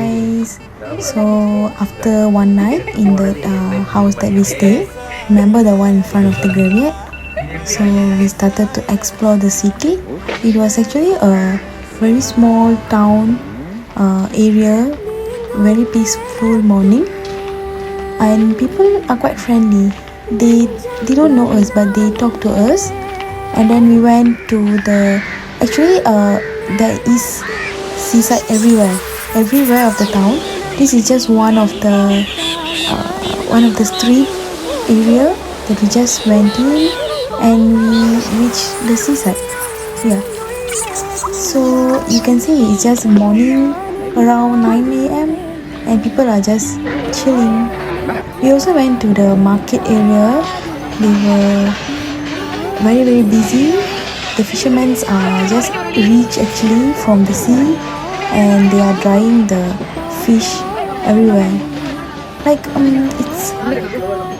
guys. So after one night in the house that we stayed, remember the one in front of the graveyard? So we started to explore the city. It was actually a very small town area, very peaceful morning, and people are quite friendly. They don't know us, but they talk to us. And then we went to the actually there is seaside everywhere of the town. This is just one of the street area that we just went in, and we reached the seaside. Yeah, so you can see it's just morning around 9 a.m. and people are just chilling. We also went to the market area. They were very busy. The fishermen are just reached actually from the sea, and they are drying the fish everywhere. Like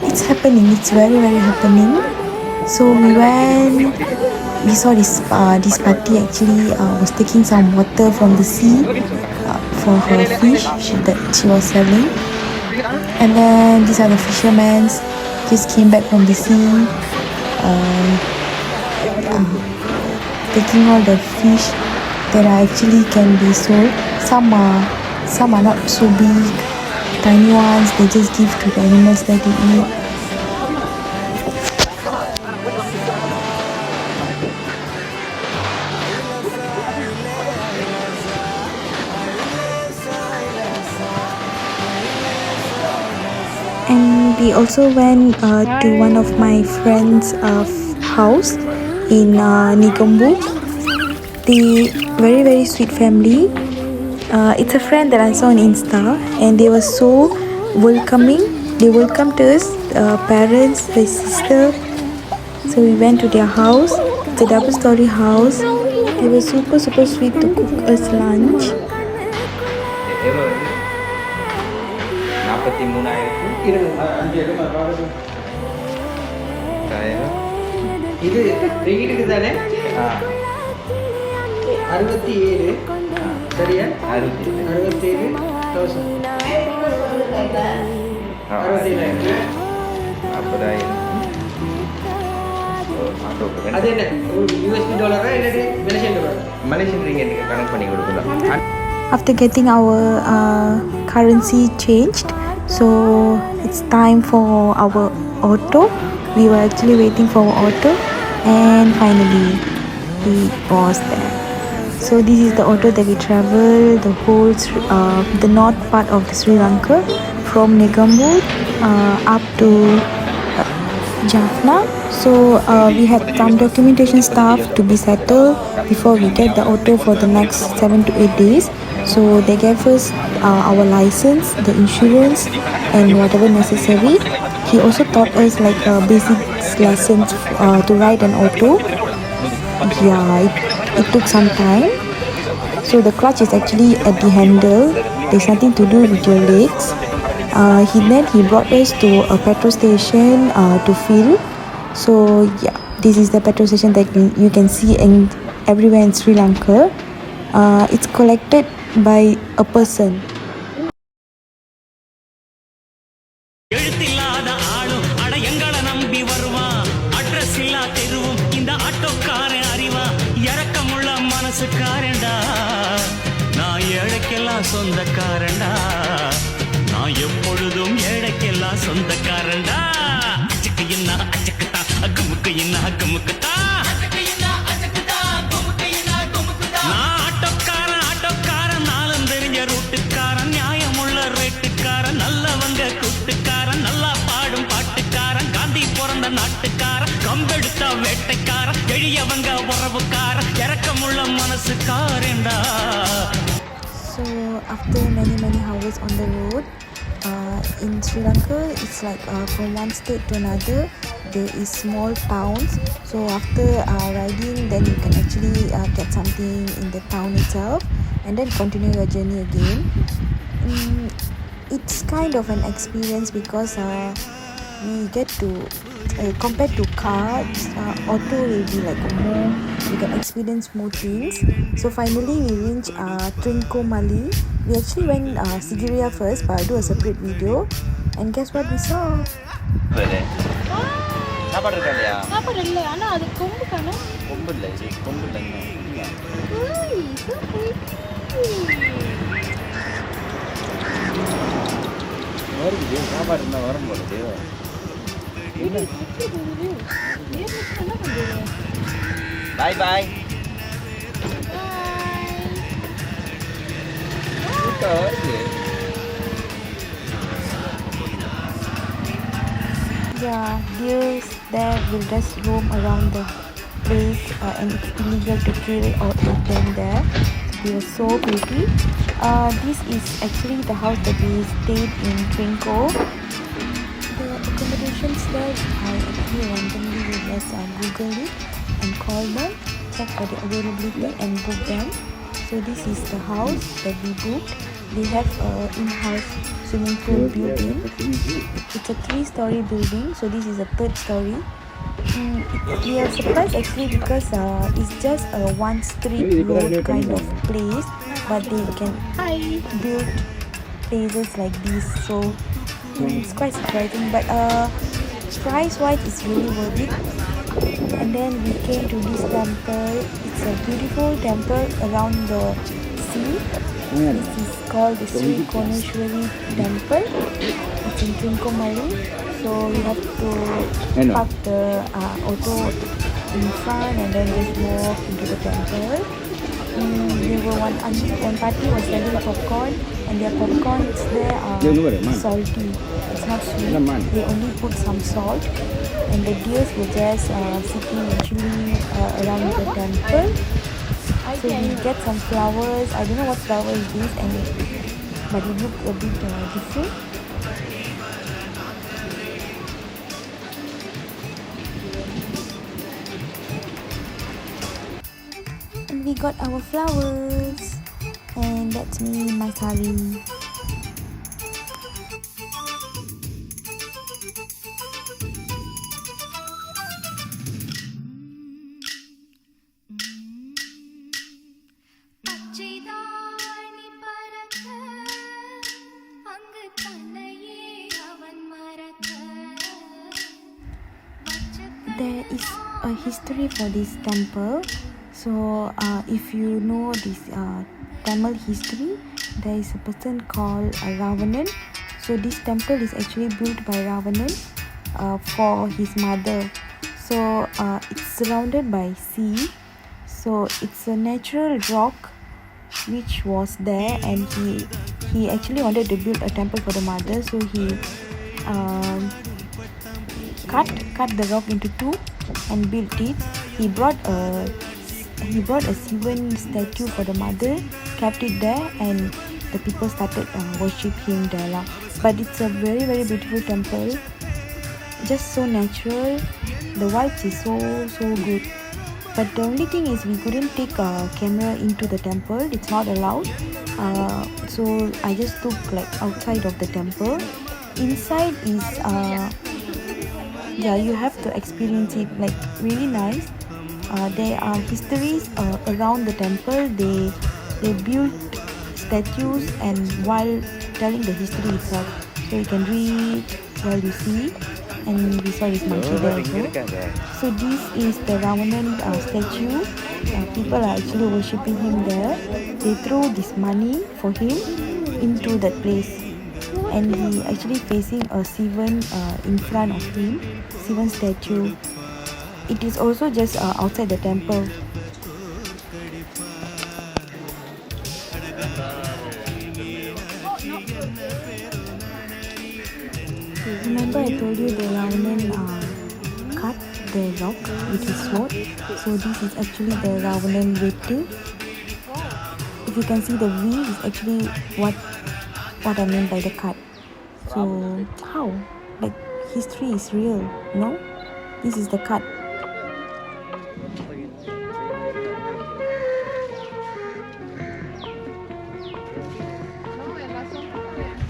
it's happening. It's very happening. So we saw this party actually was taking some water from the sea for her fish that she was selling. And then these are the fishermen just came back from the sea, taking all the fish that are actually can be sold. Some are not so big, tiny ones. They just give to the animals that they eat. And we also went to one of my friends' house in Negombo. They very sweet family. It's a friend that I saw on Insta, and they were so welcoming. They welcomed us, parents, my sister. So we went to their house. It's a double-story house. They were super sweet to cook us lunch. இது ரிங்கிட்டுக்கு தானே 67 சரியா 67,000 அது என்ன USD டாலரா இல்ல Malaysian டாலரா Malaysian ringgit connect பண்ணி கொடுக்கலாம். After getting our currency changed, so it's time for our auto. We were actually waiting for our auto, and finally it was there. So this is the auto that we traveled the whole the north part of the Sri Lanka, from Negombo up to Jaffna. So we had some documentation stuff to be settled before we get the auto for the next 7 to 8 days. So they gave us our license, the insurance, and whatever necessary. He also taught us like basic lessons to ride an auto. Yeah, it took some time. So the clutch is actually at the handle. There's nothing to do with your legs. He brought us to a petrol station to fill. So yeah, this is the petrol station that you can see everywhere in Sri Lanka. It's collected by a person. சொந்தக்காரண்டா நான் எப்பொழுதும் ஏழைக்கெல்லாம் சொந்தக்காரண்டா அச்சக்கையின்னா அச்சக்கத்தா அக்குமுக்கையின்னா அக்குமுக்கத்தா நான் ஆட்டோக்காரன் நாளும் தெரிஞ்ச ரூட்டுக்காரன் நியாயமுள்ள ரேட்டுக்காரன் நல்லவங்க கூட்டுக்காரன் நல்லா பாடும் பாட்டுக்காரன் காந்தி பிறந்த நாட்டுக்காரன் கம்பெடுத்த வேட்டைக்காரன் எளியவங்க உறவுக்காரன் இறக்கமுள்ள மனசுக்காரண்டா. So after many hours on the road, in Sri Lanka, it's like from one state to another, there is small towns. So after riding, then you can actually get something in the town itself, and then continue your journey again. It's kind of an experience because we get to compared to cars, auto will be like more, you can experience more things. So finally we reached TRINCOMALEE. We actually went Sigiriya first, but I'll do a separate video. And guess what we saw? சாப்பாடு இருக்கா இல்லையா? சாப்பாடு இல்லை, ஆனால் அது கொம்பு காணும். கொம்பு இல்லை, இது கொம்பு இல்லைங்க. வருது சாப்பாடு இருந்தால் வரும் போது. பாய் பாய். Yeah, deers there will just roam around the place and it's illegal to kill or eat them there. They are so pretty. This is actually the house that we stayed in Trinco. The accommodations there, I actually randomly will just Google it and call them, check for the availability and book them. So this is the house that we booked. They have in-house swimming pool built in. It's a 3-story building, so this is a 3rd story. We are surprised actually because it's just a one street road kind of place, but they can build places like this, so it's quite surprising. But price wise it's really worth it. And then we came to this temple. It's a beautiful temple around the sea. This is called the Sri Lanka temple. It's in TRINCOMALEE. So you have to park the auto in front and then just walk into the temple. One party was selling popcorn, and their popcorns there are salty. It's not sweet. They only put some salt, and the deers were just sitting actually around the temple. So we get some flowers. I don't know what flower is this, but it looks a bit different. And we got our flowers, and that's me in my sari. There is a history for this temple. So if you know this Tamil history, there is a person called Ravanan. So this temple is actually built by Ravanan for his mother. So it's surrounded by sea. So it's a natural rock which was there, and he actually wanted to build a temple for the mother. So he cut the rock into 2 and built it. He brought a Sivan statue for the mother, kept it there, and the people started worshiping there. But it's a very, very beautiful temple, just so natural. The vibes is so good. But the only thing is we couldn't take a camera into the temple. It's not allowed. So I just took like outside of the temple. Inside is you have to experience it, like really nice. There are histories around the temple. They built statues and while telling the history itself, so you can read while you see. And we saw this monkey there also. So this is the Ravanan statue. People are actually worshipping him there. They throw this money for him into that place, and he actually facing a Sivan in front of him, Sivan statue. It is also just outside the temple. Remember I told you the Ravanan cut the rock with his sword. So this is actually the Ravanan waiting. If you can see, the V is actually what I mean by the cut. So how? Like history is real, no? This is the cut.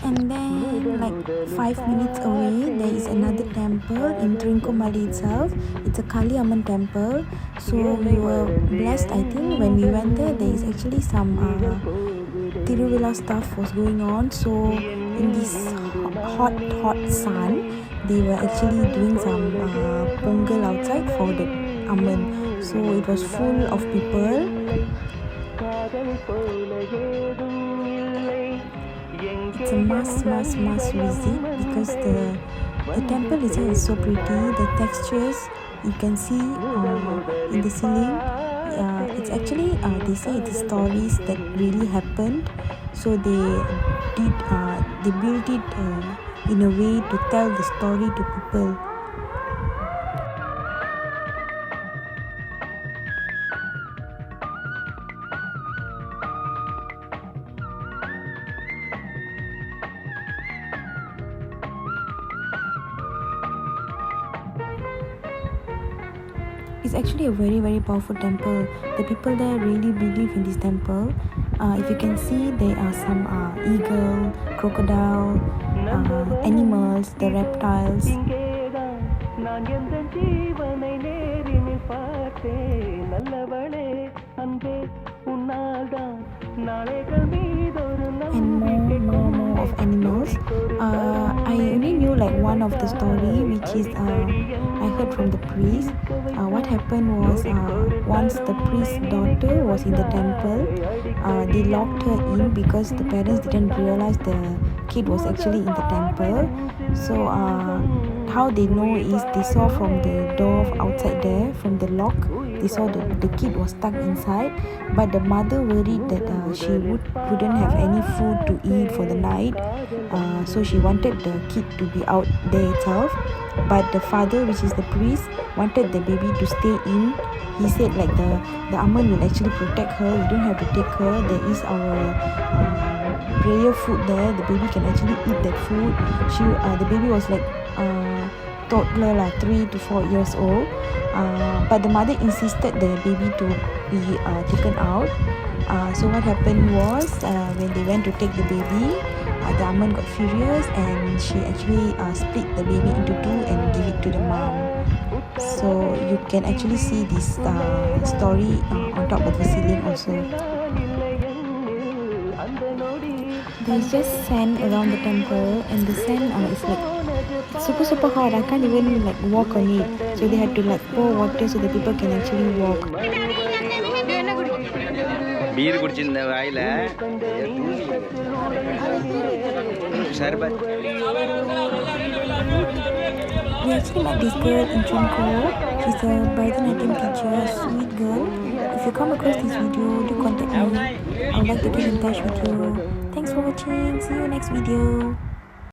And then like 5 minutes away, there is another temple in Trincomalee itself. It's a Kali Amman temple. So we were blessed, I think, when we went there. There is actually some Tiruvilla stuff was going on. So in this hot sun, they were actually doing some pongal outside for the Amman. So it was full of people. It's a must visit because the temple itself is so pretty. The textures you can see in the ceiling. It's actually they say it's stories that really happened. So they built it in a way to tell the story to people. It's actually a very powerful temple. The people there really believe in this temple. If you can see, there are some eagle, crocodile, animals, the reptiles. And more of animals. I only knew like one of the story, which is I heard from the priest. What happened was once the priest's daughter was in the temple, they locked her in because the parents didn't realize the kid was actually in the temple. So how they know is they saw from the door outside there, from the lock, they saw the kid was stuck inside. But the mother worried that she wouldn't have any food to eat for the night, so she wanted the kid to be out there itself. But the father, which is the priest, wanted the baby to stay in. He said like the Amman will actually protect her, you don't have to take her, there is our prayer food there, the baby can actually eat that food. The baby was like toddler, 3 to 4 years old, but the mother insisted the baby to be taken out. So what happened was when they went to take the baby, the Amman got furious and she actually split the baby into two and give it to the mom. So you can actually see this story on top of the ceiling also. There's just sand around the temple, and the sand is like super hard. I can't even like walk on it. So they had to like pour water so the people can actually walk. Beer குடிச்சிருந்த வாயில சர்பத். We actually met this girl in Trinco. She's a Bharatanatyam teacher, sweet girl. If you come across this video, do contact me. I would like to get in touch with you. Thanks for watching. See you next video.